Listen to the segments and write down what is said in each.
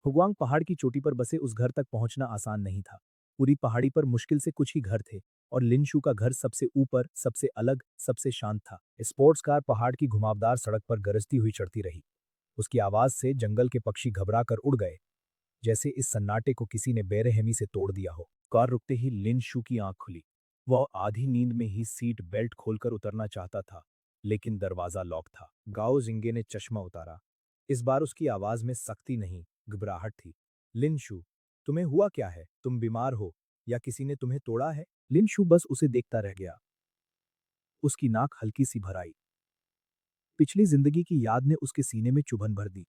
Huang पहाड़ की चोटी पर बसे उस घर तक पहुंचना आसान नहीं था। पूरी पहाड़ी पर मुश्किल से कुछ ही घर थे और लिनशू का घर सबसे ऊपर, सबसे अलग, सबसे शांत था। स्पोर्ट्स कार पहाड़ की घुमावदार सड़क पर गरजती हुई चढ़ती रही। उसकी आवाज से जंगल के पक्षी घबरा कर उड़ गए, जैसे इस सन्नाटे को किसी ने बेरहमी से तोड़ दिया हो। कार रुकते ही लिनशू की आंख खुली। वह आधी नींद में ही सीट बेल्ट खोलकर उतरना चाहता था, लेकिन दरवाजा लॉक था। गाओ जिंगे ने चश्मा उतारा। इस बार उसकी आवाज में सख्ती नहीं, घबराहट थी। लिनशू, तुम्हें हुआ क्या है? तुम बीमार हो या किसी ने तुम्हें तोड़ा है? लिनशू बस उसे देखता रह गया। उसकी नाक हल्की सी भर आई। पिछली जिंदगी की याद ने उसके सीने में चुभन भर दी।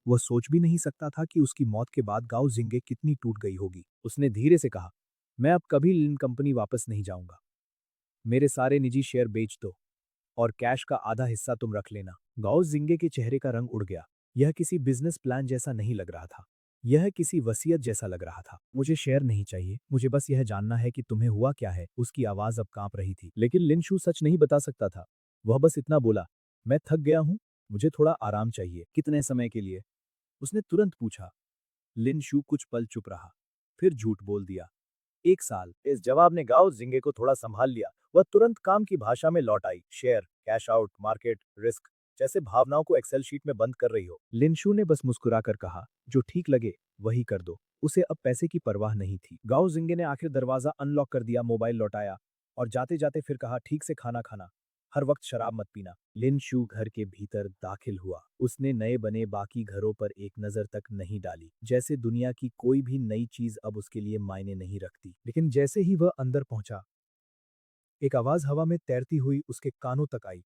वह सोच भी नहीं सकता था कि उसकी मौत के बाद गांव जिंगे कितनी टूट गई होगी। उसने धीरे से कहा, मैं अब कभी लिन कंपनी वापस नहीं जाऊंगा। मेरे सारे निजी शेयर बेच दो और कैश का आधा हिस्सा तुम रख लेना। गांव जिंगे के चेहरे का रंग उड़ गया। यह किसी बिजनेस प्लान जैसा नहीं लग रहा था। यह किसी वसीयत जैसा लग रहा था। मुझे शेयर नहीं चाहिए, मुझे बस यह जानना है कि तुम्हें हुआ क्या है। उसकी आवाज अब कांप रही थी, लेकिन लिनशू सच नहीं बता सकता था। वह बस इतना बोला, मैं थक गया हूं, मुझे थोड़ा आराम चाहिए। कितने समय के लिए? उसने तुरंत पूछा। लिनशू कुछ पल चुप रहा, फिर झूठ बोल दिया, 1 साल। इस जवाब ने गाओ जिंगे को थोड़ा संभाल लिया। वह तुरंत काम की भाषा में लौट आई। Share, cash out, market, risk, जैसे भावनाओं को एक्सेल शीट में बंद कर रही हो। लिनशू ने बस मुस्कुराकर कहा, जो ठीक लगे वही कर दो। उसे अब पैसे की परवाह नहीं थी। गाओ जिंगे ने आखिर दरवाजा अनलॉक कर दिया, मोबाइल लौटाया और जाते जाते फिर कहा, ठीक से खाना खाना, हर वक्त शराब मत पीना। लिनशू घर के भीतर दाखिल हुआ। उसने नए बने बाकी घरों पर एक नजर तक नहीं डाली, जैसे दुनिया की कोई भी नई चीज अब उसके लिए मायने नहीं रखती। लेकिन जैसे ही वह अंदर पहुंचा, एक आवाज हवा में तैरती हुई उसके कानों तक आई।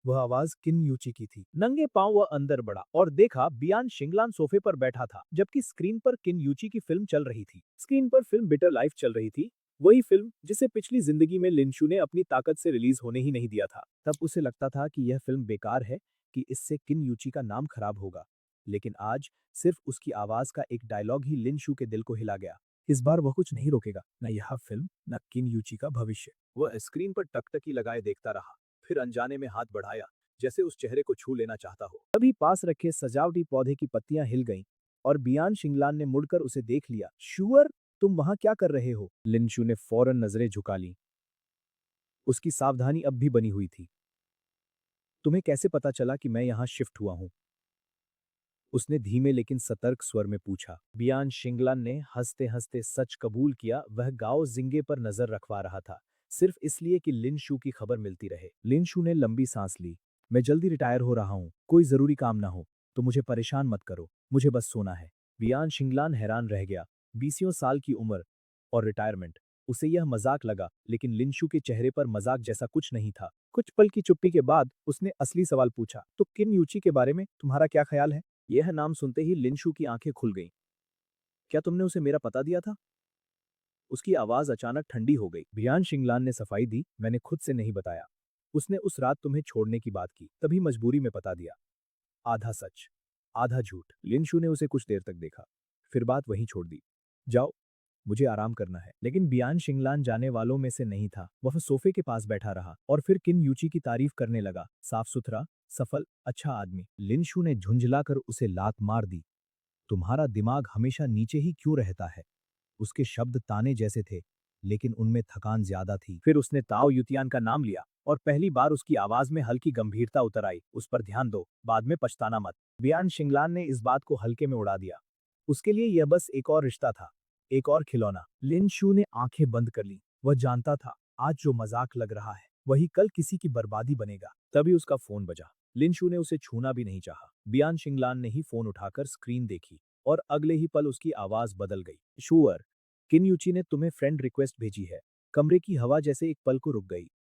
वह आवाज किन यूची की थी। नंगे पांव वह अंदर बढ़ा और देखा बियान शिंगलान सोफे पर बैठा था, जबकि स्क्रीन पर किन यूची की फिल्म चल रही थी। स्क्रीन पर फिल्म बिटर लाइफ चल रही थी, वही फिल्म जिसे पिछली जिंदगी में लिंशू ने अपनी ताकत से रिलीज होने ही नहीं दिया था। तब उसे लगता था कि यह फिल्म बेकार है, कि इससे किन यूची का नाम खराब होगा। लेकिन आज सिर्फ उसकी आवाज का एक डायलॉग ही लिंशू के दिल को हिला गया। इस बार वह कुछ नहीं रोकेगा, न यह फिल्म, न किन यूची का भविष्य। वह स्क्रीन पर टकटकी लगाए देखता रहा, फिर अनजाने में हाथ बढ़ाया, जैसे उस चेहरे को छू लेना चाहता हो। तभी पास रखे सजावटी पौधे की पत्तियां हिल गईं और बियान शिंगलान ने मुड़कर उसे देख लिया। शुअर, तुम वहां क्या कर रहे हो? लिनशू ने फौरन नजरें झुका लीं। उसकी सावधानी अब भी बनी हुई थी। तुम्हें कैसे पता चला कि मैं यहां शिफ्ट हुआ हूं? उसने धीमे लेकिन सतर्क स्वर में पूछा। बियान शिंगलान ने हंसते हंसते सच कबूल किया, वह गाओ जिंगे पर नजर रखवा रहा था, सिर्फ इसलिए कि लिनशू की खबर मिलती रहे। लिनशू ने लंबी सांस ली। मैं जल्दी रिटायर हो रहा हूँ, कोई जरूरी काम ना हो तो मुझे परेशान मत करो, मुझे बस सोना है। बियान शिंगलान हैरान रह गया। 20 साल की उम्र और रिटायरमेंट। उसे यह मजाक लगा, लेकिन लिनशू के चेहरे पर मजाक जैसा कुछ नहीं था। कुछ पल की चुप्पी के बाद उसने असली सवाल पूछा, तो किन यूची के बारे में तुम्हारा क्या ख्याल है? यह नाम सुनते ही लिनशू की आंखें खुल गईं। क्या तुमने उसे मेरा पता दिया था? उसकी आवाज अचानक ठंडी हो गई। बियान शिंगलान ने सफाई दी, मैंने खुद से नहीं बताया। उसने उस रात तुम्हें छोड़ने की बात की, तभी मजबूरी में पता दिया। आधा सच, आधा झूठ। लिनशू ने उसे कुछ देर तक देखा, फिर बात वहीं छोड़ दी। जाओ, मुझे आराम करना है। लेकिन बियान शिंगलान जाने वालों में से नहीं था। वह सोफे के पास बैठा रहा और फिर किन यूची की तारीफ करने लगा। साफ सुथरा, सफल, अच्छा आदमी। लिनशू ने झुंझलाकर उसे लात मार दी। तुम्हारा दिमाग हमेशा नीचे ही क्यों रहता है? उसके शब्द ताने जैसे थे, लेकिन उनमें थकान ज्यादा थी। फिर उसने ताओ युतियान का नाम लिया और पहली बार उसकी आवाज में हल्की गंभीरता उतर आई। उस पर ध्यान दो, बाद में पछताना मत। बियान शिंगलान ने इस बात को हल्के में उड़ा दिया। उसके लिए यह बस एक और रिश्ता था, एक और खिलौना। लिन शू ने आंखें बंद कर ली। वह जानता था, आज जो मजाक लग रहा है वही कल किसी की बर्बादी बनेगा। तभी उसका फोन बजा। लिन शू ने उसे छूना भी नहीं चाहा। बियान शिंगलान ने ही फोन उठाकर स्क्रीन देखी और अगले ही पल उसकी आवाज बदल गई। शुअर, किन यूची ने तुम्हें फ्रेंड रिक्वेस्ट भेजी है। कमरे की हवा जैसे एक पल को रुक गई।